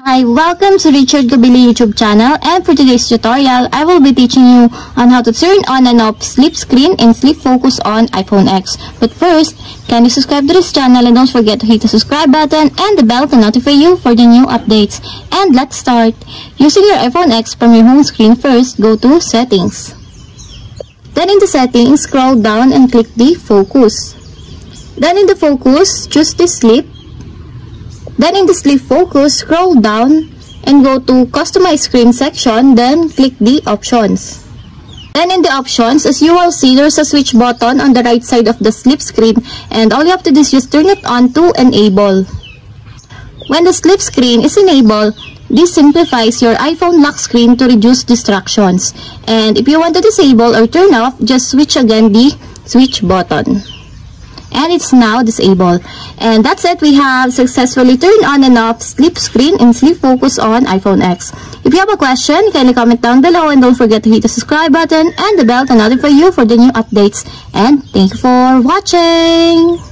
Hi, welcome to Richard Gabili YouTube channel, and for today's tutorial, I will be teaching you on how to turn on and off sleep screen and sleep focus on iPhone X. But first, can you subscribe to this channel and don't forget to hit the subscribe button and the bell to notify you for the new updates. And let's start. Using your iPhone X from your home screen, first go to Settings. Then in the Settings, scroll down and click the Focus. Then in the Focus, choose the Sleep. Then in the sleep focus, scroll down and go to customize screen section, then click the options. Then in the options, as you will see, there's a switch button on the right side of the sleep screen, and all you have to do is just turn it on to enable. When the sleep screen is enabled, this simplifies your iPhone lock screen to reduce distractions. And if you want to disable or turn off, just switch again the switch button. And it's now disabled. And that's it. We have successfully turned on and off sleep screen and sleep focus on iPhone X. If you have a question, kindly comment down below, and don't forget to hit the subscribe button and the bell to notify you for the new updates. And thank you for watching.